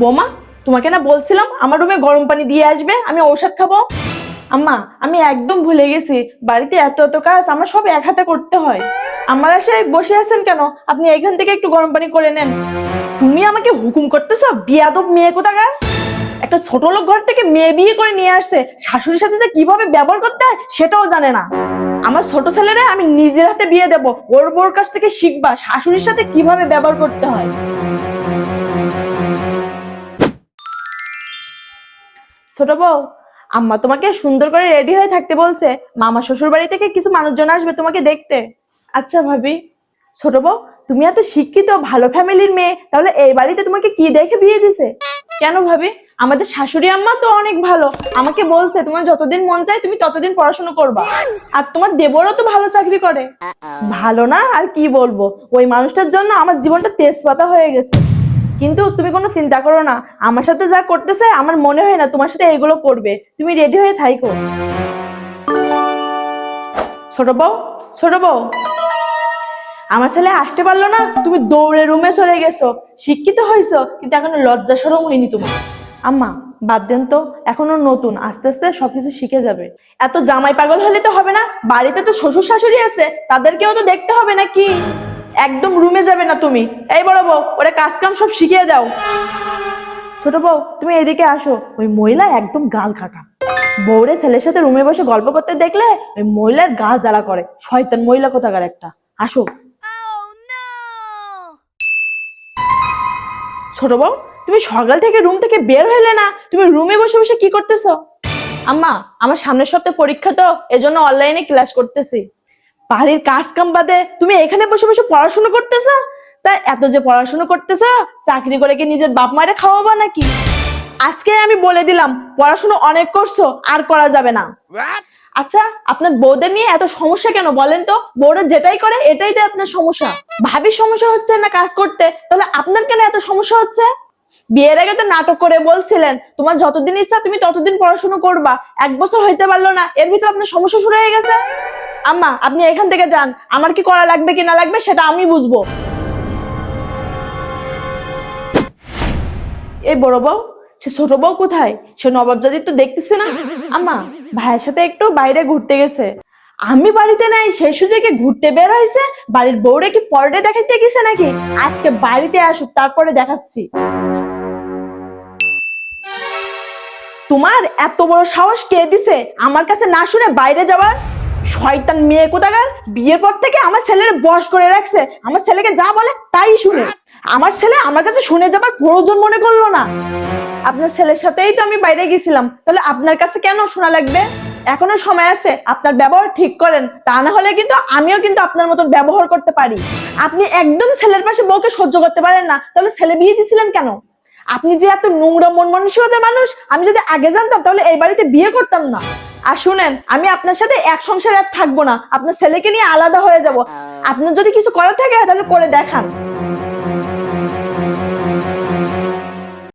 বৌমা, তোমাকে না বলছিলাম আমার রুমে গরম পানি দিয়ে আসবে, আমি ঔষধ খাবো। আম্মা, আমি একদম ভুলে গেছি, বাড়িতে এত এত কাজ আমার সব এক হাতে করতে হয়। আমার আশায় বসে আছেন কেন? আপনি এখান থেকে একটু গরম পানি করে নেন। তুমি আমাকে হুকুম করতেছো? বিয়াদব মেয়ে কোথাকার! একটা ছোট লোক ঘর থেকে মেয়ে বিয়ে করে নিয়ে আসছে, শাশুড়ির সাথে যে কিভাবে ব্যবহার করতে হয় সেটাও জানে না। আমার ছোট ছেলেরে আমি নিজের হাতে বিয়ে দেবো, ওর বউর কাছ থেকে শিখবা শাশুড়ির সাথে কিভাবে ব্যবহার করতে হয়। ছোট বউ, আম্মা তোমাকে সুন্দর করে রেডি হয়ে থাকতে বলছে, মামা শ্বশুর বাড়ি থেকে কিছু মানুষজন আসবে তোমাকে দেখতে। আচ্ছা ভাবি। ছোট বউ, তুমি এত শিক্ষিত ভালো ফ্যামিলির মেয়ে, তাহলে এই বাড়িতে তোমাকে কি দেখে বিয়ে দিছে? কেন ভাবি? আমাদের শাশুড়ি আম্মা তো অনেক ভালো, আমাকে বলছে তোমার যতদিন মন চায় তুমি ততদিন পড়াশোনা করবা। আর তোমার দেবরও তো ভালো চাকরি করে। ভালো না আর কি বলবো, ওই মানুষটার জন্য আমার জীবনটা তেজপাতা হয়ে গেছে। কিন্তু তুমি কোনো চিন্তা করো না, আমার সাথে যা করতেছে আমার মনে হয় না তোমার সাথে এগুলো করবে। তুমি রেডি হয়ে থাইকো। ছোট বউ, ছোট বউ, আমার ছেলে আসতে পারলো না, তুমি দৌড়ে রুমে চলে গেছো। শিক্ষিত হয়েছো কিন্তু এখনো লজ্জা শরম হয়নি তোমার। আম্মা, বাদ দেন তো, এখনো নতুন, আস্তে আস্তে সবকিছু শিখে যাবে। এত জামাই পাগল হলে তো হবে না, বাড়িতে তো শ্বশুর শাশুড়ি আছে, তাদেরকেও তো দেখতে হবে নাকি। একদম রুমে যাবে না তুমি। এই বড় বউ, ওরা কাজ কাম সব শিখিয়ে দাও। ছোট বউ, তুমি এদিকে আসো, ওই মহিলা একদম গাল কাটা। বউরে ছেলের সাথে রুমে বসে গল্প করতে দেখলে ওই মহিলার গা জ্বালা করে, শয়তান মহিলা কোথাকার একটা। আসো। ছোট বউ, তুমি সকাল থেকে রুম থেকে বের হইলে না, তুমি রুমে বসে বসে কি করতেছো? আম্মা, আমার সামনের সপ্তাহে পরীক্ষা তো, এজন্য অনলাইনে ক্লাস করতেছি। বাড়ির কাজ কাম বাদে তুমি এখানে বসে বসে পড়াশোনা করতেছো? তাই এত যে পড়াশোনা করতেছো, চাকরি করে কি নিজের বাপ মায়ের খাওয়াবা নাকি? আজকে আমি বলে দিলাম, পড়াশোনা অনেক করছো, আর করা যাবে না। আচ্ছা, আপনার বউদের নিয়ে এত সমস্যা কেন বলেন তো? বউরা যেটাই করে এটাই তো আপনার সমস্যা। ভাবির সমস্যা হচ্ছে না কাজ করতে, তাহলে আপনার কেন এত সমস্যা হচ্ছে? বিয়ের আগে তো নাটক করে বলছিলেন তোমার যতদিন ইচ্ছা তুমি ততদিন পড়াশোনা করবা, 1 বছর হইতে পারলো না, এর ভিতর আপনার সমস্যা শুরু হয়ে গেছে। আম্মা, আপনি এখান থেকে যান, আমার কি করা লাগবে কি না লাগবে সেটা আমি বুঝবো। এই বড় বউ, সে ছোট বউ কোথায়? সে নবাবজাদি তো দেখতেছে না। আম্মা, ভাইয়ের সাথে একটু বাইরে ঘুরতে গেছে। আমি বাড়িতে নাই সেই সুযোগে ঘুরতে বের হয়েছে, বাড়ির বউরে কি পরডে দেখাইতে গেছে নাকি? আজকে বাড়িতে আসুক, তারপরে দেখাচ্ছি। তোমার এত বড় সাহস কে দিছে আমার কাছে না শুনে বাইরে যাওয়ার? শয়তান মেয়ে কোথাকার, বিয়ের পর থেকে আমার ছেলের বশ করে রাখছে, আমার ছেলেকে যা বলে তাই শুনে। আমার ছেলে আমার কাছে শুনে যাবার প্রয়োজন মনে করলো না। আপনার ছেলের সাথেই তো আমি বাইরে গেছিলাম, তাহলে আপনার কাছে কেন শোনা লাগবে? এখনো সময় আছে, আপনার ব্যবহার ঠিক করেন, তা না হলে কিন্তু আমিও কিন্তু আপনার মতন ব্যবহার করতে পারি। আপনি একদম ছেলের পাশে বউকে সহ্য করতে পারেন না, তাহলে ছেলে বিয়ে দিয়েছিলেন কেন? আপনি যে এত নোংরা মন মানসিকতার মানুষ, আমি যদি আগে জানতাম তাহলে এই বাড়িতে বিয়ে করতাম না। আর শুনেন, আমি আপনার সাথে এক সংসারে আর থাকবো না, আপনার ছেলেকে নিয়ে আলাদা হয়ে যাব। আপনার যদি কিছু করার থাকে তাহলে করে দেখান।